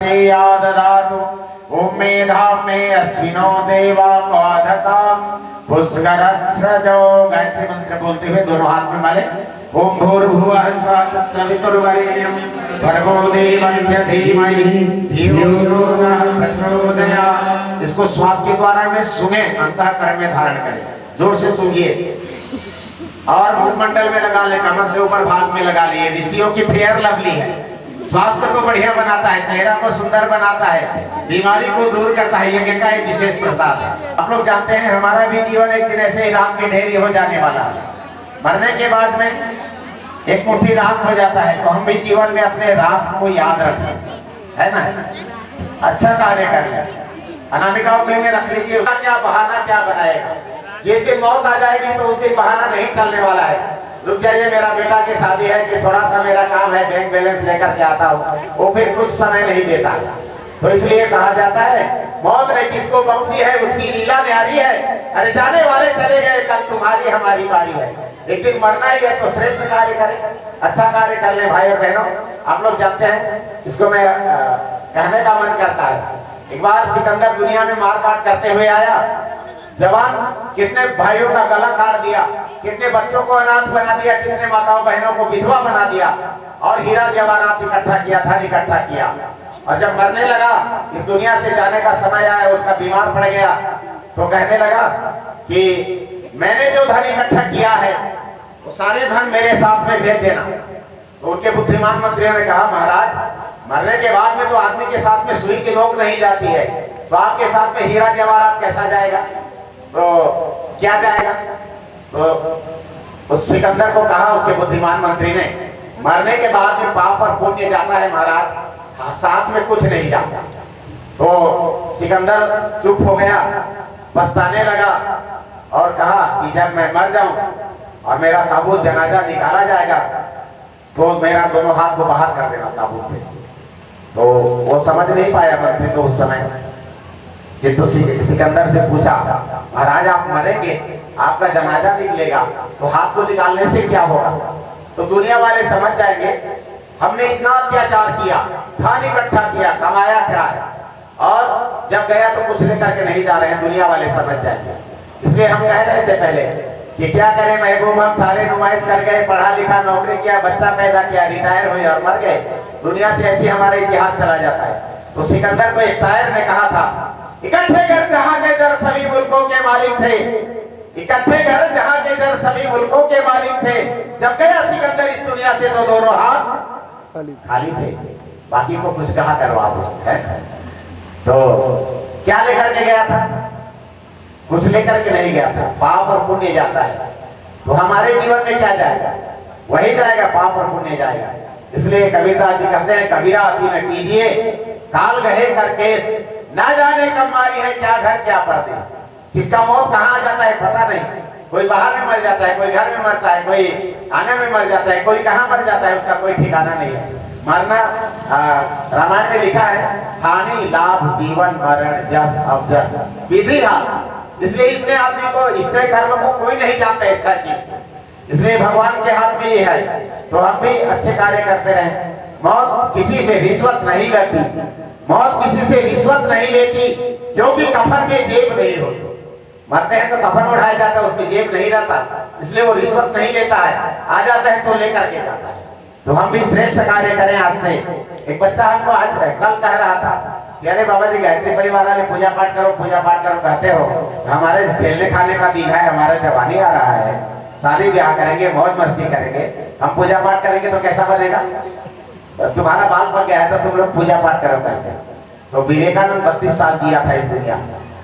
ददातु ओम मेधां मे अश्विनो देवा वाधतां पुष्करस्रजो। गायत्री मंत्र बोलते हुए दोनों हाथ में माले। ओम भूर्भुवः स्वः तत्सवितुर्वरेण्यं भर्गो देवस्य धीमहि धियो यो नः प्रचोदयात्। इसको श्वास के द्वारा में सूंघे, अंतःकरण में धारण करें, जोर से सूंघिए और मुखमंडल में लगा ले, कमर से ऊपर भाग में लगा लिए। ऋषियों की फेयर लवली है, स्वास्थ्य को बढ़िया बनाता है, चेहरा को सुंदर बनाता है, बीमारी को दूर करता है। यज्ञ का एक विशेष प्रसाद है। आप लोग जानते हैं हमारा भी जीवन एक दिन ऐसे ही राम के ढेरी हो जाने वाला है। मरने के बाद में एक मुट्ठी राख हो जाता है, तो हम भी जीवन में अपने राख को याद रखें, है ना, अच्छा कार्य करें। अनामिकाओं में रख लीजिए, उसका क्या बहाना क्या बनाएगा। जिस दिन मौत आ जाएगी तो उस दिन बहाना नहीं चलने वाला है। रुक जाइए, मेरा बेटा की शादी है कि थोड़ा सा मेरा काम है, बैंक बैलेंस लेकर के आता हूँ, वो फिर कुछ समय नहीं देता है। तो इसलिए कहा जाता है मौत ने किसको बख्शी है उसकी लीला न्यारी है। अरे जाने वाले चले गए, कल तुम्हारी हमारी बारी है। एक दिन मरना ही है तो श्रेष्ठ कार्य करें, अच्छा कार्य कर ले भाई और बहनों। आप लोग जानते हैं, इसको मैं कहने का मन करता है। एक बार सिकंदर दुनिया में मारकाट करते हुए आया, जवान कितने भाइयों का गला काट दिया, कितने बच्चों को अनाथ बना दिया, कितने माताओं बहनों को विधवा बना दिया, और हीरा जवाहरात इकट्ठा किया, धन इकट्ठा किया। और जब मरने लगा, इस दुनिया से जाने का समय आया, उसका बीमार पड़ गया, तो कहने लगा कि मैंने जो धन इकट्ठा किया है वो सारे धन मेरे साथ में भेज देना। तो उनके बुद्धिमान मंत्रियों ने कहा महाराज, मरने के बाद में तो आदमी के साथ में सुई की नोक नहीं जाती है, तो आपके साथ में हीरा जवाहरात कैसा जाएगा, तो क्या जाएगा। तो उस सिकंदर को कहा उसके बुद्धिमान मंत्री ने, मरने के बाद में पाप और पुण्य जाता है महाराज, साथ में कुछ नहीं जाता। तो सिकंदर चुप हो गया, पछताने लगा और कहा कि जब मैं मर जाऊं और मेरा ताबूत जनाजा निकाला जाएगा तो मेरा दोनों हाथ को बाहर कर देना ताबूत से। तो वो समझ नहीं पाया मंत्री तो उस समय, किंतु सिकंदर से पूछा महाराज आप मरेंगे, आपका जनाजा निकलेगा, तो हाथ को निकालने से क्या होगा। तो दुनिया वाले समझ जाएंगे हमने इतना अत्याचार किया, धन इकट्ठा किया, कमाया क्या है, और जब गया तो कुछ लेकर के नहीं जा रहे हैं, दुनिया वाले समझ जाएंगे। इसलिए हम कह रहे थे पहले कि क्या करें महबूब, हम सारे नुमाइश कर गए, पढ़ा लिखा नौकरी किया, बच्चा पैदा किया, रिटायर हुए और मर गए, दुनिया से ऐसी हमारा इतिहास चला जाता है। तो सिकंदर को एक शायर ने कहा था, इकट्ठे घर जहाँ के जर सभी मुल्कों के मालिक थे, इकट्ठे घर जहाँ के जर सभी मुल्कों के मालिक थे, जब गया सिकंदर इस दुनिया से तो दोनों हाथ खाली थे, बाकी को कुछ कहा करवा है। तो क्या लेकर के गया था, कुछ लेकर के नहीं गया था, पाप और पुण्य जाता है। तो हमारे जीवन में क्या जाएगा, वही जाएगा, पाप और पुण्य जाएगा। इसलिए कबीरदास जी कहते हैं, कबीरा अति न कीजिए काल गहे करके, ना जाने कब मारी है क्या घर क्या पर्दे। किसका मौत कहाँ आ जाता है पता नहीं, कोई बाहर में मर जाता है, कोई घर में मरता है, कोई आंगन में मर जाता है, कोई कहाँ मर जाता है, उसका कोई ठिकाना नहीं है। मरना रामायण में लिखा है, हानि लाभ जीवन मरण जस अवजस विधि हाथ। इसलिए इतने आदमी को, इतने कर्म को कोई नहीं जानता है अच्छा चीज, इसलिए भगवान के हाथ में ये है। तो हम भी अच्छे कार्य करते रहें। मौत किसी से रिश्वत नहीं लेती, मौत किसी से रिश्वत नहीं लेती, क्योंकि कफन में जेब नहीं होती। मरते हैं तो कफन उठाया जाता है, उसकी जेब नहीं रहता, इसलिए वो रिश्वत नहीं लेता है, आ जाता है तो लेकर के जाता है। तो हम भी श्रेष्ठ कार्य करें आज से। एक बच्चा हमको आज कल कह रहा था कि अरे बाबा जी गायत्री परिवार वाले पूजा पाठ करो, पूजा पाठ करो कहते हो, हमारे खेलने खाने का दिन है, हमारा जवानी आ रहा है, शादी ब्याह करेंगे, मौज मस्ती करेंगे, हम पूजा पाठ करेंगे तो कैसा बनेगा, तुम्हारा बाल पक गया है तो तुम लोग पूजा पाठ करो कहते हैं। तो विवेकानंद 32 साल जिया था इस दुनिया,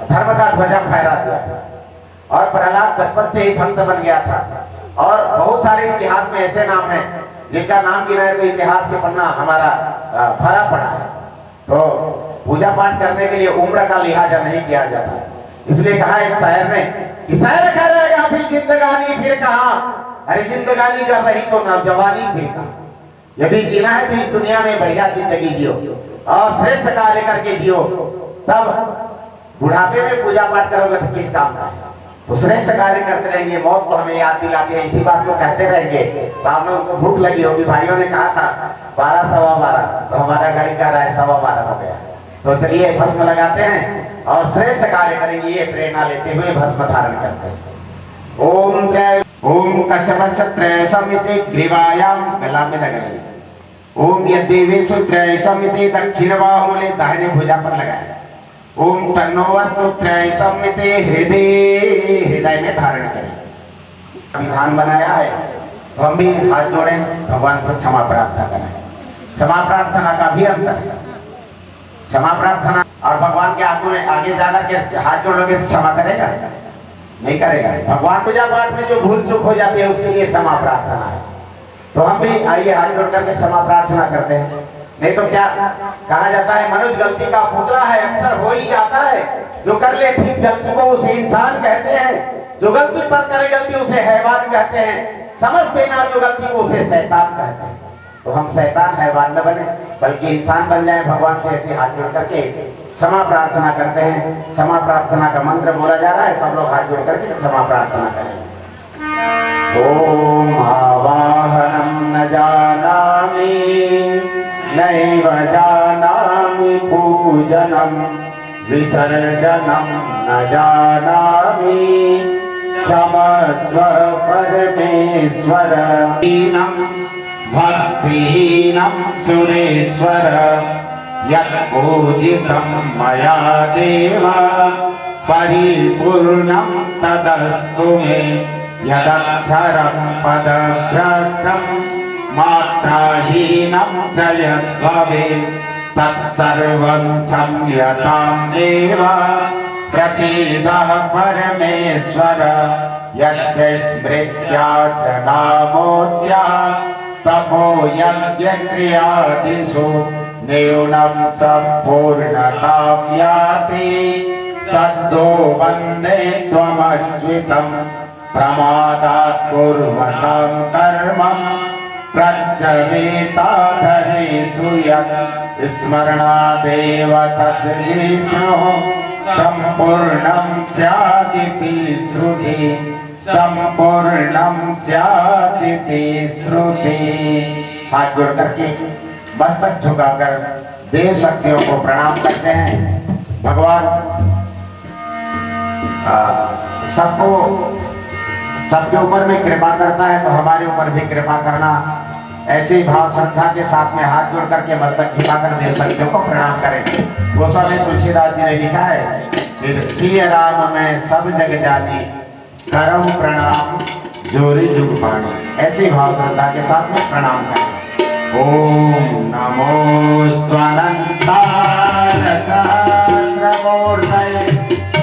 धर्म का ध्वजा फहरा दिया, और प्रहलाद बचपन से ही भक्त बन गया था। और बहुत सारे इतिहास में ऐसे नाम हैं जिनका नाम गिना है तो इतिहास के पन्ना हमारा भरा पड़ा है। तो पूजा पाठ करने के लिए उम्र का लिहाजा नहीं किया जाता, इसलिए कहा एक शायर ने कि शायर कह रहेगा फिर जिंदगानी फिर कहा, अरे जिंदगानी कर रही तो नौजवानी फिर कहा। यदि जीना है तो इस दुनिया में बढ़िया जिंदगी जियो और श्रेष्ठ कार्य करके जियो, तब बुढ़ापे में पूजा पाठ करोगे तो किस काम का है। तो श्रेष्ठ कार्य करते रहेंगे, मौत को हमें याद दिलाती है, इसी बात को कहते रहेंगे। तो आप लोगों को भूख लगी होगी, भाइयों ने कहा था 12 सवा 12, तो हमारा घड़ी कह रहा है 12:15 हो गया। तो चलिए भस्म लगाते हैं और श्रेष्ठ कार्य करेंगे, ये प्रेरणा लेते हुए भस्म धारण करते हैं। ओम कश्यपत्रय समिति ग्रीवायाम, गला में लगाइए। ओम यद्देवी सूत्रय समिति दक्षिण बाहुले, दाहिने भुजा पर लगाए। ओम तन्नो वस्तुत्रय समिति हृदय में धारण करें। विधान बनाया है तो हम भी हाथ जोड़ें, भगवान से क्षमा प्रार्थना करें। क्षमा प्रार्थना का भी अंतर है। क्षमा प्रार्थना और भगवान के आगे जाकर के हाथ जोड़ोगे तो क्षमा करेगा? नहीं करेगा। भगवान पूजा पाठ में जो भूल चूक हो जाती है उसके लिए क्षमा प्रार्थना है। तो हम भी आइए हाथ जोड़ करके क्षमा प्रार्थना करते हैं। नहीं तो क्या कहा जाता है, मनुष्य गलती का पुतला है, अक्सर हो ही जाता है। जो कर ले ठीक गलती को उसे इंसान कहते हैं, जो गलती पर करे गलती उसे हैवान कहते हैं, समझते ना जो गलती को उसे शैतान कहते हैं। तो हम शैतान हैवान न बने बल्कि इंसान बन जाए। भगवान से ऐसे हाथ जोड़ करके क्षमा प्रार्थना करते हैं। क्षमा प्रार्थना का मंत्र बोला जा रहा है, सब लोग हाथ जोड़ करके क्षमा प्रार्थना करें। ओम आवाहनम न जानामि नैव जानामि पूजनम विसर्जनम न जानामि क्षमस्व परमेश्वर। भक्तिहीनं सुरेश्वर यत्पूजितं मया देव परिपूर्णं तदस्तु मे। यदक्षरं पदभ्रष्टं मात्राहीनं च यद्भवेत् तत्सर्वं क्षम्यतां देव। प्रसीद परमेश्वर यस्य स्मृत्या च नामोऽद्य तपो यज्ञक्रियादिषु न्यूनं सम्पूर्णतां याति। सद्यो वन्दे त्वमच्युतं प्रमादात् कुर्वतां कर्मं प्रज्वलिता धरेषु यत् स्मरणादेव तद्विष्णुः सम्पूर्णं स्यादिति श्रुति। संपूर्णम स्यादिति श्रुति। हाथ जोड़ करके मस्तक झुकाकर देव शक्तियों को प्रणाम करते हैं। भगवान सबको सबके ऊपर में कृपा करता है, तो हमारे ऊपर भी कृपा करना। ऐसे ही भाव श्रद्धा के साथ में हाथ जोड़ करके मस्तक झुकाकर देव शक्तियों को प्रणाम करें। गोस्वामी तुलसीदास जी ने लिखा है कि सिय राम में सब जग जानी करम प्रणाम जोरी जुग पानी। ऐसी भाव श्रद्धा के साथ में प्रणाम करें। ओम नमोस्तुअनंताय सहस्रमूर्तये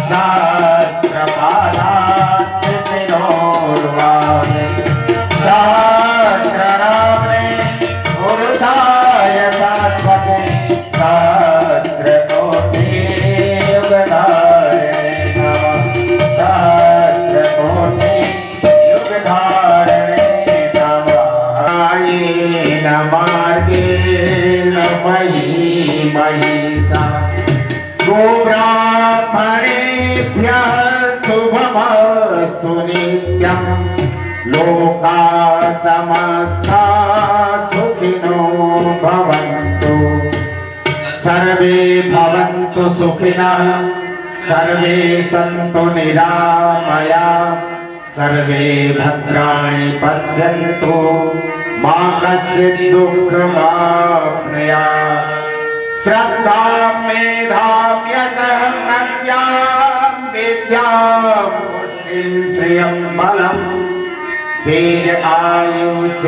सहस्रपादाच्युतिनोर्वाणे सहस्रनाम्ने पुरुषाय शाश्वते सहस्रकोटियुगधारिणे नमः। सहस्रकोटि युगधारिणे नमः। आयेन मार्गेण मयि महिषा गोब्राह्मणेभ्यः शुभमस्तु नित्यं। लोकाः समस्ता सुखिनो भवन्तु। सर्वे भवन्तु सुखिनः सर्वे सन्तु निरामया। सर्वे भद्राणि पश्यन्तु मा कश्चित् दुःखमाप्नुयात्। श्रद्धां मेधां यशः प्रज्ञां विद्यां पुष्टिं श्रियं बलं तेज आयुष्यमारोग्यं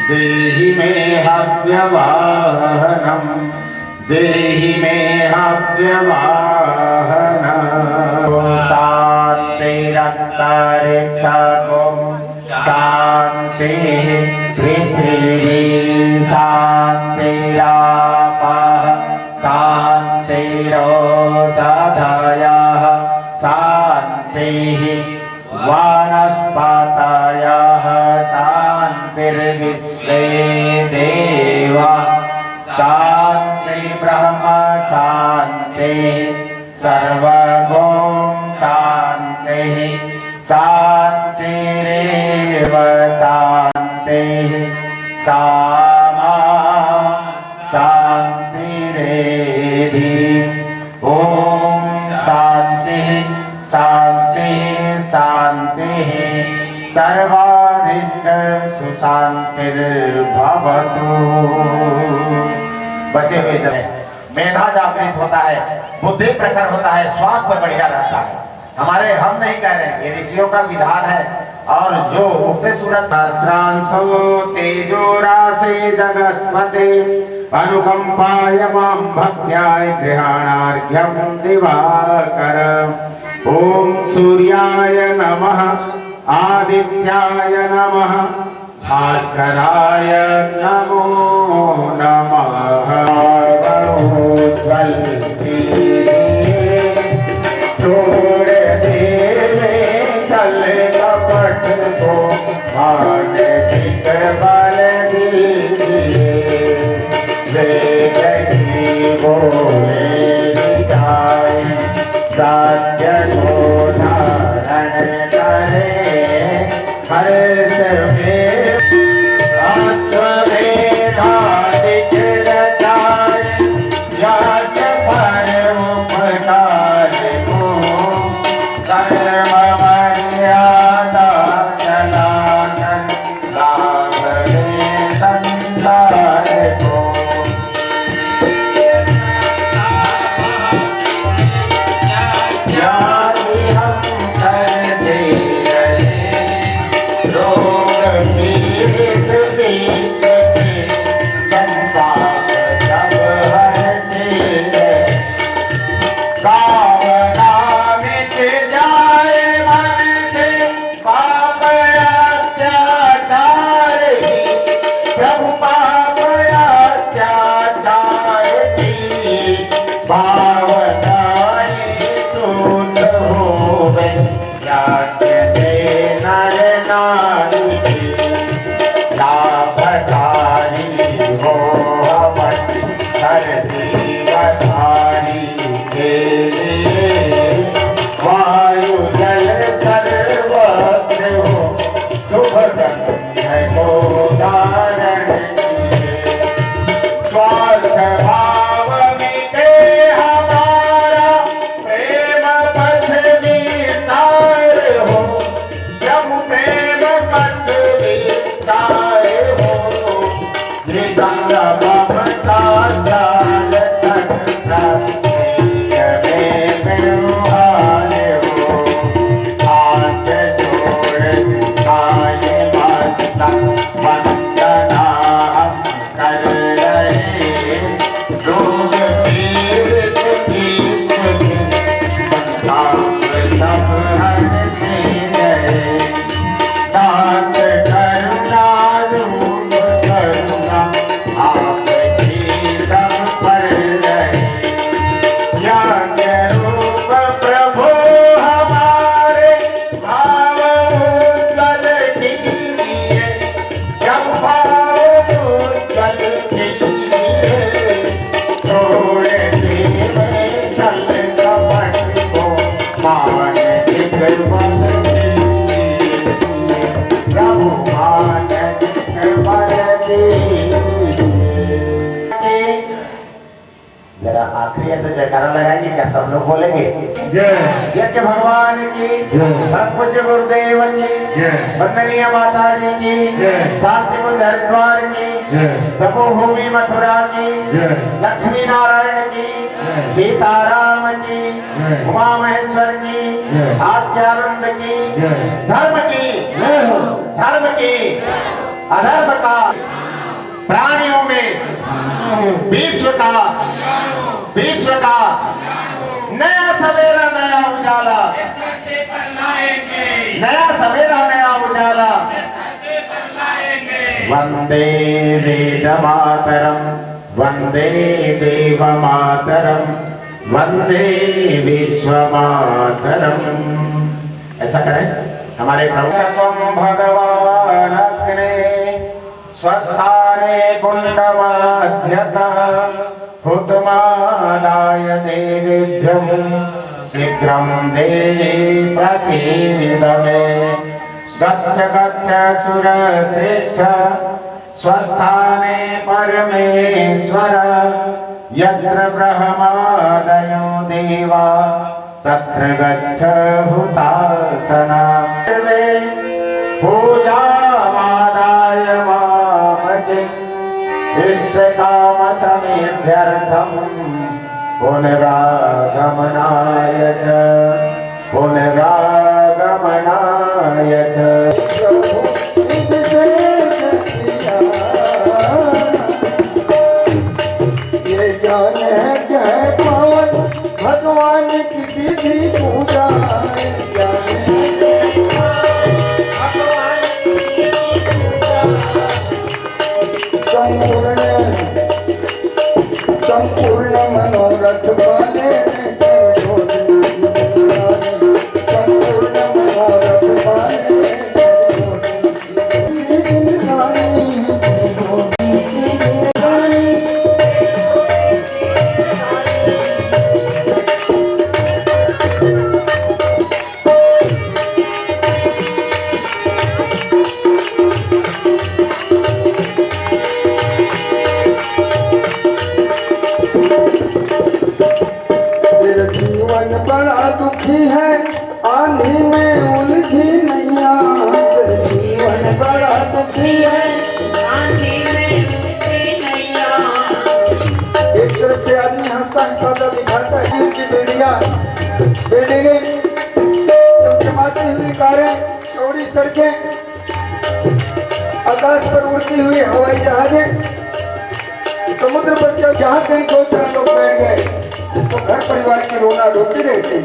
देहि मे हव्यवाहनं। देहि मे हव्यवाहनं। शान्तिरन्तरिक्षं शान्तिः पृथिवी शान्तिरापः शान्तिरोषधयः शान्तिः वनस्पतयः शान्तिर्विश्वे देवा शान्ति ब्रह्म शान्ति सर्वगो शान्ति। शान्तिरेव शान्तिः सामा शान्तिरेधि ॐ शान्तिः शान्तिः शान्तिः सर्वारिष्ट सुशान्तिर्भवतु। बचे हुए जब मेधा जागृत होता है, बुद्धि प्रखर होता है, स्वास्थ्य बढ़िया रहता है। हमारे हम नहीं कह रहे, ये ऋषियों का विधान है। और जो उगते सूरज सहस्रांशो तेजोरासे जगत्पते अनुकंपाय मां भक्त्याय गृहाणार्घ्यं दिवाकर। ओम सूर्याय नमः आदित्याय नमः भास्कराय नमो नमः। बहुज्वलति छोड़ देवे चल कपट को मानसिक बल दीजिए। वेदगी बोले जाए सत्य को धारण करे हर्ष में अश्वमेधाधिक रचाए यज्ञ परम उपकार को कर्म मर्यादा जनार्दन लाभ दे संसार को। ज्ञानी हम करते रहे रोग पीड़ित बीच के संसार सब हरते रहे। कामना मिट जाए मन से पाप अत्याचार की। प्रभु पाप अत्याचार की भावनाएं शुद्ध होवे। यज्ञ से नर नारी की लाभकारी हो हवन धरती बधारी के लिए। वायु जल सर्वत्र हो शुभ गंध को धारण किए। स्वार्थ भाव मिटे हमारा प्रेम पथ विस्तार हो। जब प्रेम पथ विस्तार हो निदान ममता जाल तंत्र में व्यवहार हो। हाथ जोड़ आए मस्तक वंदना हम कर रहे। रोग पीड़ित बीच के संताप सब हरते रहे। दान करुणा रूप करुणा आपकी सब पर रहे। ज्ञान रूप प्रभु हमारे भाव उज्ज्वल कीजिए। जब भाव उज्ज्वल कीजिए छोड़ देवे छल कपट को मानसिक बल दीजिए। प्रभु मानसिक बल दीजिए। जरा आखिरी तो जयकारा लगाएंगे क्या? सब लोग बोलेंगे यज्ञ भगवान की, परम पूज्य गुरुदेव की, वंदनीय माता जी की, शांति कुंज हरिद्वार की, तपोभूमि मथुरा की, लक्ष्मी नारायण की, सीताराम की, उमा महेश्वर की, आद्यानंद की, धर्म की, अधर्म का, प्राणियों में विश्व का नया सवेरा नया उजाला, नया सवेरा नया उजाला। वंदे वेद मातरम वंदे देव मातरम वंदे विश्व मातरम। ऐसा करें हमारे प्रभु भगवान अग्ने स्वस्थाने कुंडमाध्यतः हुतमादाय देवेभ्यः शीघ्रं देवी प्रसीद। प्रसीद मे गच्छ गच्छ सुरश्रेष्ठ स्वस्थाने परमेश्वर यत्र ब्रह्मादयो देवा तत्र गच्छ हुतासना पूजावादाय मामजे इष्टकामसमेध्यर्थं पुनरागमनाय च पुनरागमनाय च। ये ज्ञान है क्या है पावन भगवान की विधि पूजा संपूर्ण संपूर्ण मनोरथ वाले संपूर्ण मनोरथ वाले बड़ा दुखी है आंधी में उलझी नैया जीवन बड़ा दुखी है आंधी में उलझी नैया। एक तरफ से आदमी हंसता हंसाता दिखाता है की बिल्डिंगें चमचमाती हुई कारें चौड़ी सड़कें आकाश पर उड़ती हुई हवाई जहाजें समुद्र पर जहाँ कहीं दो चार लोग बैठ गए तो घर परिवार की रोना रोती रहती।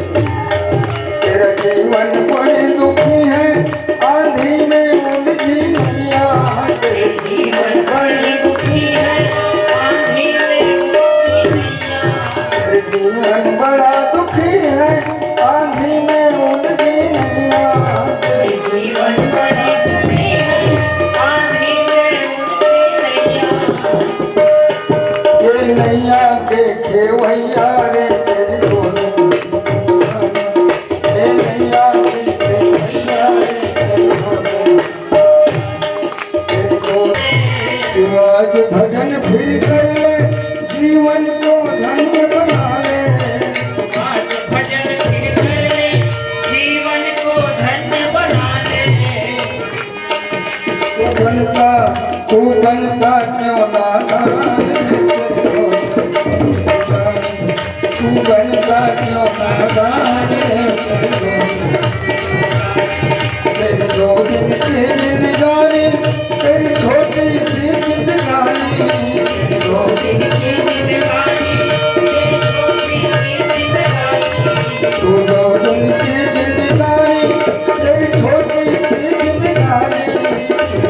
तेरा जीवन बड़े दुखी है आंधी में उलझी नैया तेरा जीवन बड़े दुखी है आंधी में उलझी नैया तेरा जीवन बड़ा दुखी है आंधी में उलझी नैया तेरा जीवन बड़ा दुखी है आंधी में उलझी नैया। ये नैया देखे भैया रे तेरी डोली ये नैया देखे भैया रे तेरी डोली तू आज भजन फिर कर ले जीवन को धन्य बना ले आज भजन फिर कर ले जीवन को धन्य बना ले तू बनता क्यों ना तू बनता क्यों तेरी दो दिन की जिंदगानी तेरी छोटी सी जिंदगानी दो दिन की जिंदगानी तू दो दिन की जिंदगानी तेरी छोटी सी जिंदगानी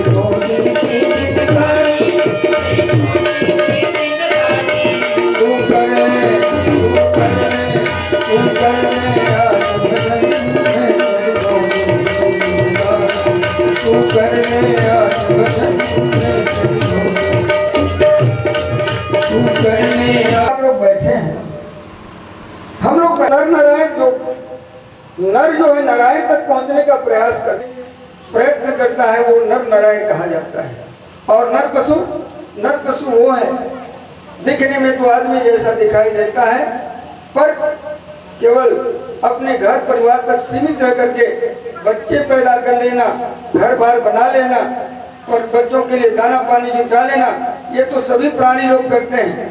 दो दिन की जिंदगानी तू कर आप लोग बैठे हैं हम लोग नर नारायण नर जो है नारायण तक पहुंचने का प्रयत्न करता है वो नर नारायण कहा जाता है। और नर पशु वो है दिखने में तो आदमी जैसा दिखाई देता है पर केवल अपने घर परिवार तक सीमित रह करके बच्चे पैदा कर लेना घर बार बना लेना और बच्चों के लिए दाना पानी जुटा लेना ये तो सभी प्राणी लोग करते हैं।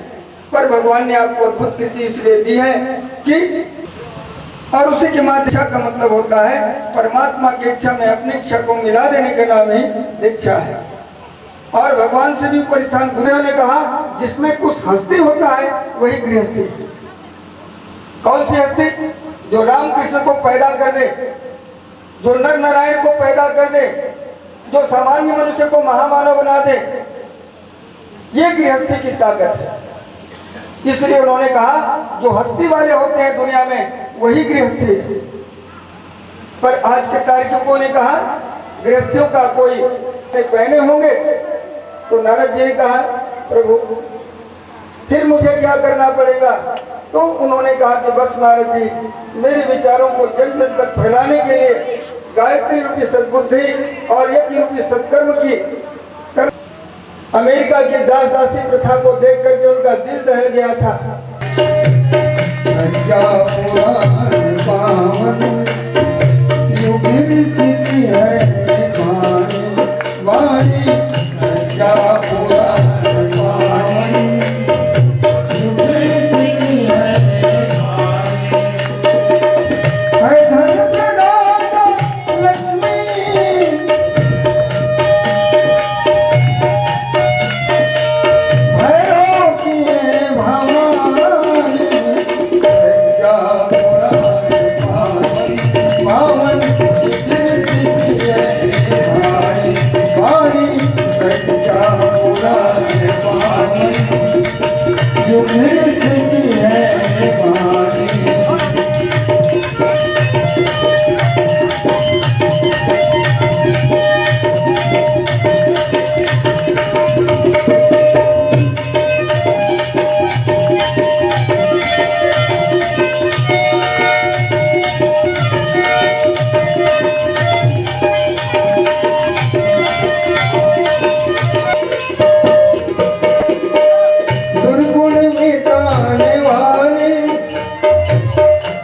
पर भगवान ने आपको अद्भुत कृति इसलिए दी है कि और उसी के माध्यम का मतलब होता है परमात्मा की इच्छा में अपनी इच्छा को मिला देने का नाम ही दीक्षा है। और भगवान से भी ऊपर स्थान गुरुदेव ने कहा जिसमें कुछ हस्ती होता है वही गृहस्थी। कौन सी हस्ती? जो रामकृष्ण को पैदा कर दे, जो नर नारायण को पैदा कर दे, जो सामान्य मनुष्य को महामानव बना दे, ये गृहस्थी की ताकत है। इसलिए उन्होंने कहा जो हस्ती वाले होते हैं दुनिया में वही गृहस्थी है। पर आज के तार्किकों ने कहा गृहस्थियों का कोई पहने होंगे तो नारद जी ने कहा प्रभु फिर मुझे क्या करना पड़ेगा? तो उन्होंने कहा कि बस नारद जी, मेरे विचारों को जन जन तक फैलाने के लिए गायत्री रूपी सद्बुद्धि और यज्ञ रूपी सत्कर्म की अमेरिका की दास दासी प्रथा को देख करके उनका दिल दहल गया था।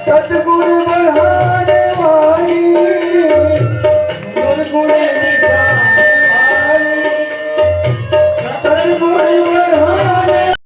सतगुण बढ़ाने वाली, दुर्गुण